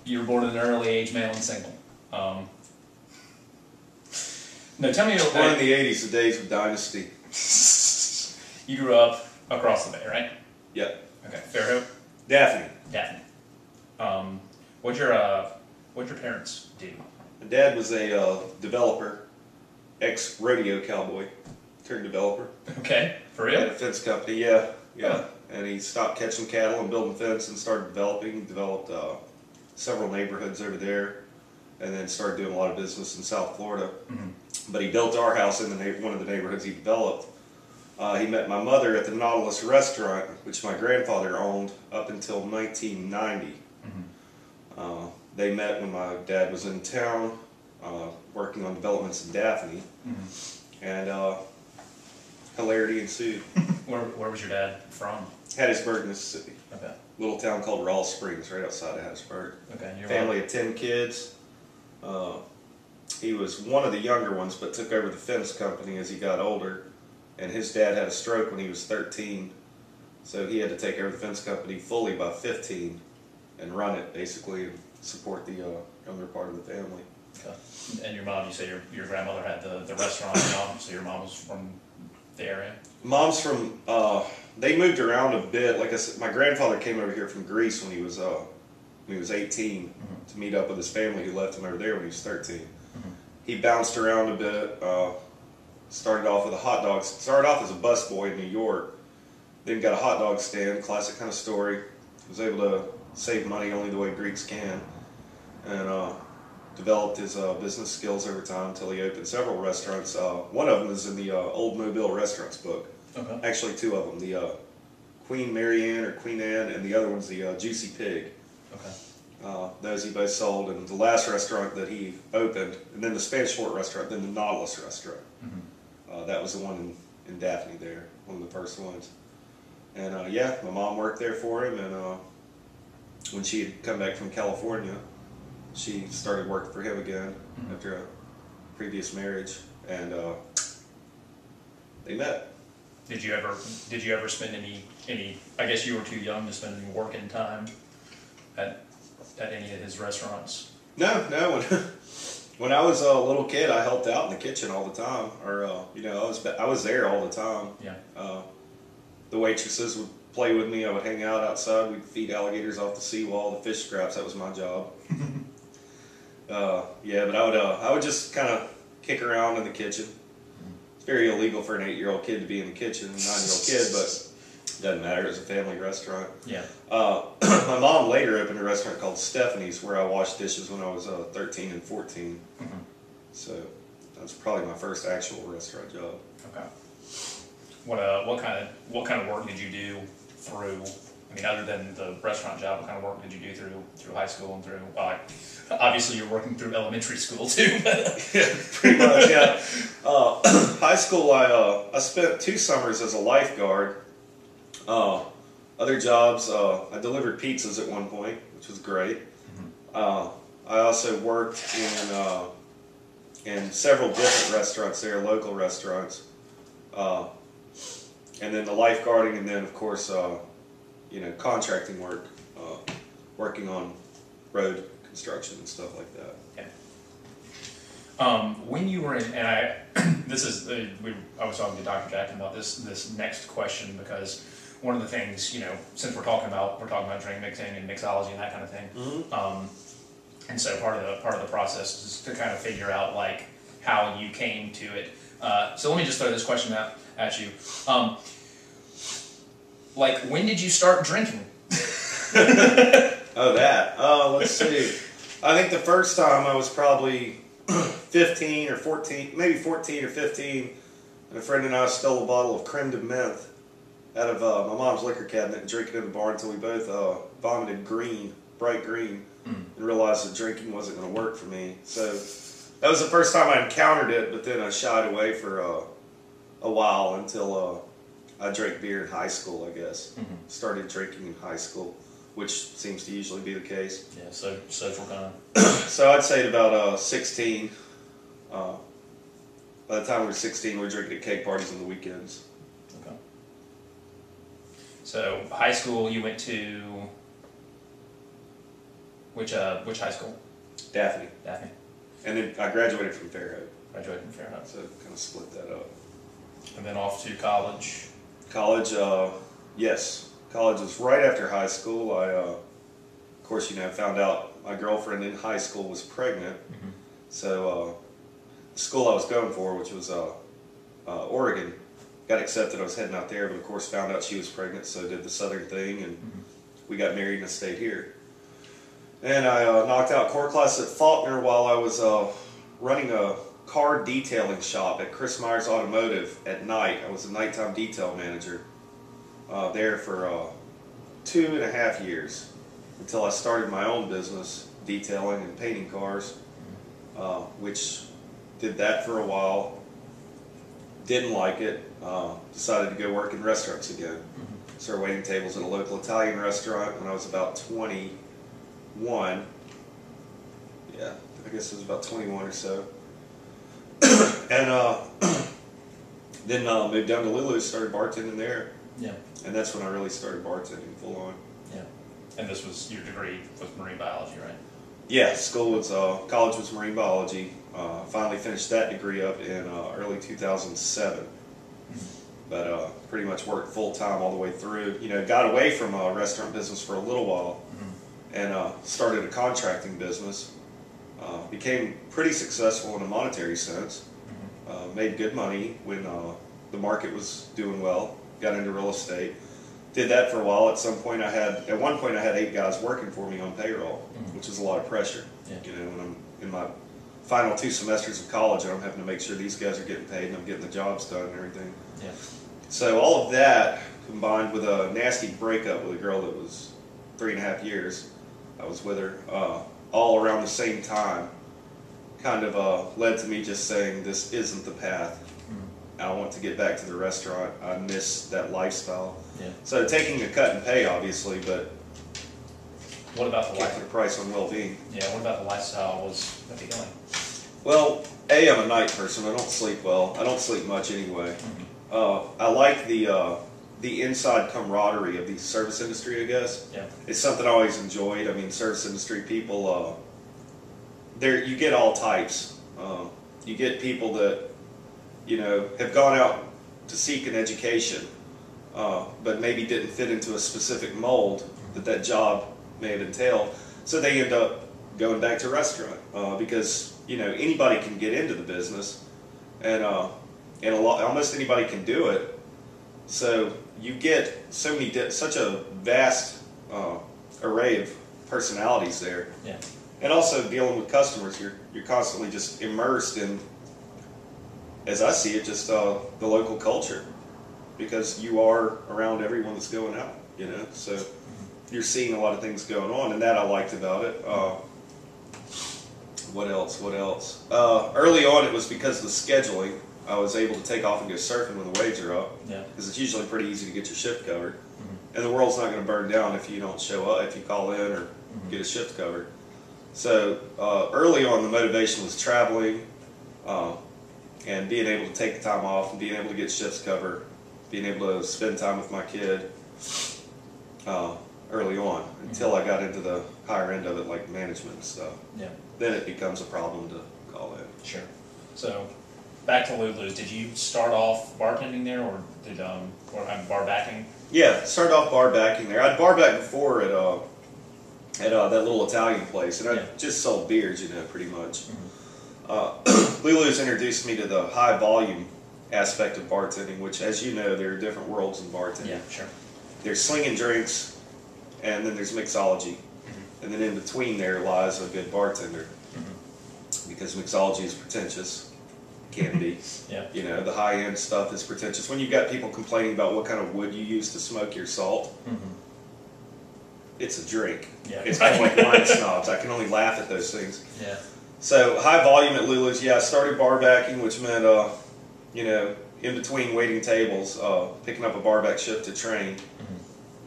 You were born at an early age, male and single. No, tell me. Born in the 80s, the days of Dynasty. You grew up across the bay, right? Yep. Okay. Fairhope? Daphne. Daphne. What'd your parents do? My dad was a developer, ex-rodeo cowboy, turned developer. Okay. For real? Had a fence company, yeah. Yeah. And he stopped catching cattle and building fence and started developing. He developed several neighborhoods over there and then started doing a lot of business in South Florida. Mm-hmm. But he built our house in one of the neighborhoods he developed. He met my mother at the Nautilus restaurant, which my grandfather owned up until 1990. Mm-hmm. They met when my dad was in town working on developments in Daphne. Mm-hmm. And hilarity ensued. Where was your dad from? Hattiesburg, Mississippi. Okay. Little town called Rawls Springs, right outside of Hattiesburg. Okay. Family of 10 kids. He was one of the younger ones, but took over the fence company as he got older. And his dad had a stroke when he was 13, so he had to take over the fence company fully by 15 and run it, basically, and support the younger part of the family. Okay. And your mom, you say your grandmother had the restaurant, so your mom was from the area? Mom's from, they moved around a bit. Like I said, my grandfather came over here from Greece when he was 18 mm-hmm. to meet up with his family who left him over there when he was 13. Mm-hmm. He bounced around a bit, started off with a hot dog, started off as a busboy in New York, then got a hot dog stand, classic kind of story. Was able to save money only the way Greeks can, and developed his business skills over time until he opened several restaurants. One of them is in the Old Mobile Restaurants book. Okay. Actually, two of them, the Queen Mary Ann or Queen Anne, and the other one's the Juicy Pig. Okay. Those he both sold, and the last restaurant that he opened, and then the Spanish Fort restaurant, then the Nautilus restaurant. Mm-hmm. That was the one in Daphne there, one of the first ones. And yeah, my mom worked there for him, and when she had come back from California, she started working for him again mm-hmm. after a previous marriage, and they met. Did you ever spend any? I guess you were too young to spend any working time at any of his restaurants. No. When I was a little kid, I helped out in the kitchen all the time, or I was there all the time. Yeah. The waitresses would play with me. I would hang out outside. We'd feed alligators off the seawall, the fish scraps. That was my job. Yeah, but I would just kind of kick around in the kitchen. It's very illegal for an 8-year-old kid to be in the kitchen, a 9-year-old kid, but it doesn't matter. It was a family restaurant. Yeah. My mom later opened a restaurant called Stephanie's, where I washed dishes when I was 13 and 14. Mm-hmm. So that was probably my first actual restaurant job. Okay. What kind of work did you do through? I mean, other than the restaurant job, what kind of work did you do through high school and through? Obviously, you're working through elementary school too. Yeah, pretty much. Yeah. High school, I spent 2 summers as a lifeguard. Other jobs, I delivered pizzas at one point, which was great. Mm-hmm. I also worked in several different restaurants there, local restaurants. And then the lifeguarding, and then of course, contracting work, working on road construction and stuff like that. Yeah. When you were in, and I, I was talking to Dr. Jackson about this next question, because one of the things, since we're talking about drink mixing and mixology and that kind of thing, mm-hmm. And so part of the process is to kind of figure out like how you came to it. So let me just throw this question out at you. Like, when did you start drinking? Oh, that. Let's see. I think the first time I was probably 15 or 14, maybe 14 or 15, and a friend and I stole a bottle of creme de menthe out of my mom's liquor cabinet and drank it in the bar until we both vomited bright green, and realized that drinking wasn't going to work for me. So that was the first time I encountered it, but then I shied away for a while until I drank beer in high school, I guess. Mm-hmm. Started drinking in high school, which seems to usually be the case. Yeah, so social kind of. So I'd say at about 16. By the time we were 16, we were drinking at cake parties on the weekends. Okay. So high school, you went to Which high school? Daphne. Daphne. And then I graduated from Fairhope. Graduated from Fairhope. So kind of split that up. And then off to college. College, yes. College was right after high school. I, of course, found out my girlfriend in high school was pregnant. Mm-hmm. So the school I was going for, which was Oregon, got accepted. I was heading out there, but of course found out she was pregnant, so did the southern thing, and we got married and I stayed here. And I knocked out core class at Faulkner while I was running a car detailing shop at Chris Myers Automotive at night. I was a nighttime detail manager there for 2.5 years until I started my own business detailing and painting cars, which did that for a while. Didn't like it. Decided to go work in restaurants again. Started waiting tables at a local Italian restaurant when I was about 21. Yeah, I guess it was about 21 or so. And then moved down to Lulu's, started bartending there. Yeah. And that's when I really started bartending full on. Yeah. And this was your degree with marine biology, right? Yeah, college was marine biology. Finally finished that degree up in early 2007. But pretty much worked full time all the way through. Got away from restaurant business for a little while and started a contracting business. Became pretty successful in a monetary sense. Made good money when the market was doing well. Got into real estate. Did that for a while. At one point I had 8 guys working for me on payroll, which was a lot of pressure. Yeah. When I'm in my final 2 semesters of college and I'm having to make sure these guys are getting paid and I'm getting the jobs done and everything. Yeah. So all of that combined with a nasty breakup with a girl that was 3.5 years, I was with her, all around the same time, kind of led to me just saying this isn't the path. I want to get back to the restaurant. I miss that lifestyle. Yeah. So taking a cut in pay, obviously, but what about the keeping the price on well-being? Yeah. What about the lifestyle was appealing? Well, I'm a night person. I don't sleep well. I don't sleep much anyway. I like the inside camaraderie of the service industry, I guess. Yeah. It's something I always enjoyed. I mean, service industry people, you get all types. You get people that, have gone out to seek an education, but maybe didn't fit into a specific mold that job may have entailed. So they end up going back to restaurant because, anybody can get into the business and almost anybody can do it. So you get such a vast array of personalities there. Yeah. And also dealing with customers, you're constantly just immersed in, as I see it, just the local culture, because you are around everyone that's going out, so you're seeing a lot of things going on, and that I liked about it. What else? Early on, it was because of the scheduling. I was able to take off and go surfing when the waves are up, because it's usually pretty easy to get your shift covered, and the world's not going to burn down if you don't show up, if you call in or get a shift covered. So early on, the motivation was traveling and being able to take the time off and being able to get shifts covered, being able to spend time with my kid early on, until I got into the higher end of it, like management and stuff. Yeah. Then it becomes a problem to call in. Sure. So back to Lulu's, did you start off bartending there, or did bar backing? Yeah, started off bar backing there. I'd bar back before at that little Italian place, and I just sold beers, pretty much. Lulu's introduced me to the high volume aspect of bartending, which, as you know, there are different worlds in bartending. Yeah, sure. There's slinging drinks, and then there's mixology, and then in between there lies a good bartender, because mixology is pretentious. Can be. Yeah. The high end stuff is pretentious. When you've got people complaining about what kind of wood you use to smoke your salt, it's a drink. Yeah. It's kind of like wine snobs. I can only laugh at those things. Yeah. So high volume at Lulu's. Yeah, I started bar backing, which meant in between waiting tables, picking up a bar back shift to train,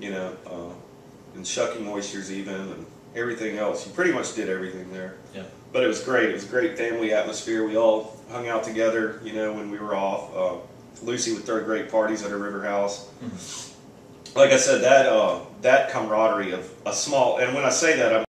and shucking oysters even, and everything else. You pretty much did everything there. Yeah. But it was great. It was a great family atmosphere. We all hung out together, when we were off. Lucy would throw great parties at her river house. Like I said, that camaraderie of a small, and when I say that,